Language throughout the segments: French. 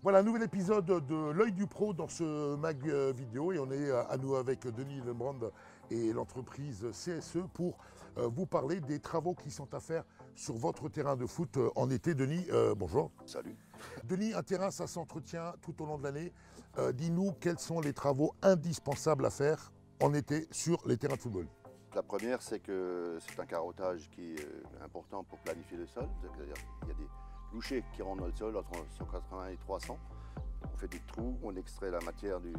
Voilà, nouvel épisode de l'œil du pro dans ce mag vidéo et on est à nous avec Denis Lebrand et l'entreprise CSE pour vous parler des travaux qui sont à faire sur votre terrain de foot en été. Denis, bonjour. Salut. Denis, un terrain, ça s'entretient tout au long de l'année. Dis-nous quels sont les travaux indispensables à faire en été sur les terrains de football. La première, c'est que c'est un carottage qui est important pour planifier le sol. C'est-à-dire qu'il y a des louchers qui rentrent dans le sol entre 180 et 300. On fait des trous, on extrait la matière du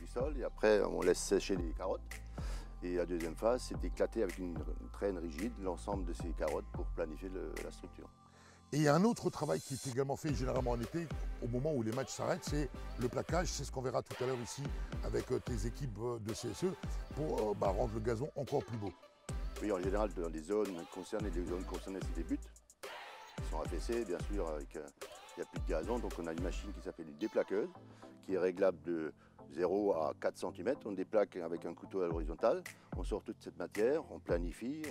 sol et après on laisse sécher les carottes. Et la deuxième phase, c'est d'éclater avec une traîne rigide l'ensemble de ces carottes pour planifier la structure. Et il y a un autre travail qui est également fait généralement en été, au moment où les matchs s'arrêtent, c'est le plaquage. C'est ce qu'on verra tout à l'heure ici avec tes équipes de CSE pour rendre le gazon encore plus beau. Oui, en général, dans les zones concernées, c'est des buts qui sont affaissés, bien sûr, avec il n'y a plus de gazon. Donc on a une machine qui s'appelle une déplaqueuse, qui est réglable de 0 à 4 cm. On déplaque avec un couteau à l'horizontale, on sort toute cette matière, on planifie,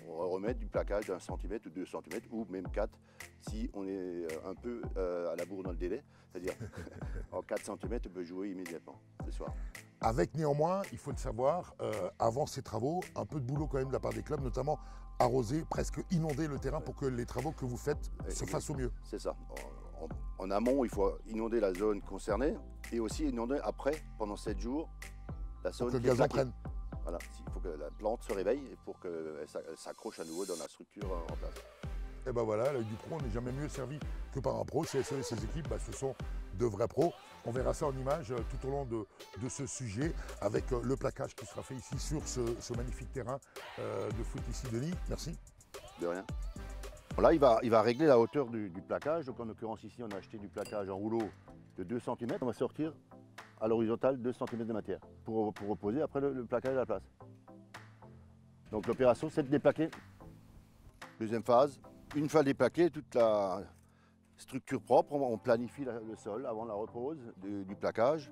on remet du plaquage d'1 cm ou 2 cm ou même 4 si on est un peu à la bourre dans le délai. C'est-à-dire en 4 cm, on peut jouer immédiatement le soir. Avec néanmoins, il faut le savoir, avant ces travaux, un peu de boulot quand même de la part des clubs, notamment arroser, presque inonder le terrain pour que les travaux que vous faites se fassent au mieux. C'est ça. En amont, il faut inonder la zone concernée et aussi inonder après, pendant 7 jours, la zone pour que le gazon prenne. Voilà, il faut que la plante se réveille pour qu'elle s'accroche à nouveau dans la structure en place. Et ben voilà, l'œil du pro, on n'est jamais mieux servi que par un pro. CSE et ses équipes, ce sont de vrais pros. On verra ça en image tout au long de ce sujet avec le plaquage qui sera fait ici sur ce magnifique terrain de foot ici. Denis, merci. De rien. Là, il va régler la hauteur du plaquage. Donc en l'occurrence ici, on a acheté du plaquage en rouleau de 2 cm. On va sortir à l'horizontale 2 cm de matière pour reposer après le plaquage à la place. Donc l'opération, c'est de déplaquer. Deuxième phase, une fois déplaqué, toute la structure propre, on planifie le sol avant la repose du plaquage.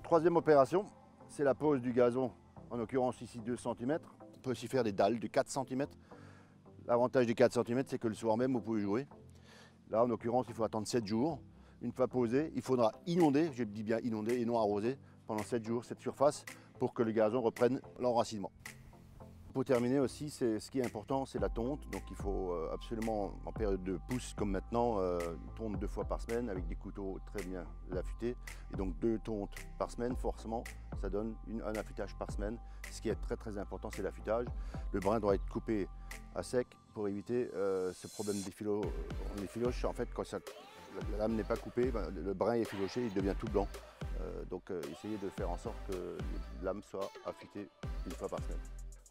Troisième opération, c'est la pose du gazon, en l'occurrence ici 2 cm. On peut aussi faire des dalles de 4 cm. L'avantage des 4 cm, c'est que le soir même, vous pouvez jouer. Là, en l'occurrence, il faut attendre 7 jours. Une fois posé, il faudra inonder, je dis bien inonder et non arroser, pendant 7 jours cette surface pour que le gazon reprenne l'enracinement. Pour terminer aussi, ce qui est important, c'est la tonte. Donc il faut absolument, en période de pousse comme maintenant, tonte 2 fois par semaine avec des couteaux très bien affûtés. Et donc 2 tontes par semaine, forcément, ça donne un affûtage par semaine. Ce qui est très important, c'est l'affûtage. Le brin doit être coupé à sec pour éviter ce problème d'effiloche. En fait, quand la lame n'est pas coupée, le brin est effiloché, il devient tout blanc. Donc essayez de faire en sorte que les lames soient affûtées 1 fois par semaine.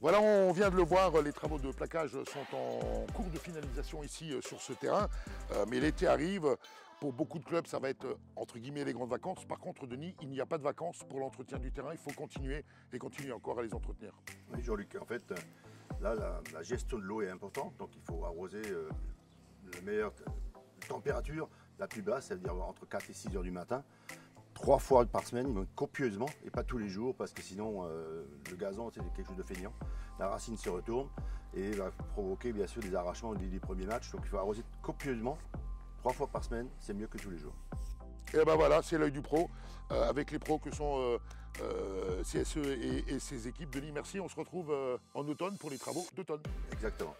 Voilà, on vient de le voir, les travaux de plaquage sont en cours de finalisation ici sur ce terrain. Mais l'été arrive, pour beaucoup de clubs, ça va être entre guillemets les grandes vacances. Par contre, Denis, il n'y a pas de vacances pour l'entretien du terrain, il faut continuer et continuer encore à les entretenir. Oui, Jean-Luc, en fait, là, la gestion de l'eau est importante, donc il faut arroser la meilleure température, la plus basse, c'est-à-dire entre 4 et 6 heures du matin. 3 fois par semaine, copieusement, et pas tous les jours, parce que sinon le gazon c'est quelque chose de feignant. La racine se retourne et va provoquer bien sûr des arrachements des premiers matchs. Donc il faut arroser copieusement, 3 fois par semaine, c'est mieux que tous les jours. Et ben voilà, c'est l'œil du pro, avec les pros que sont CSE et ses équipes. Denis, merci, on se retrouve en automne pour les travaux d'automne. Exactement.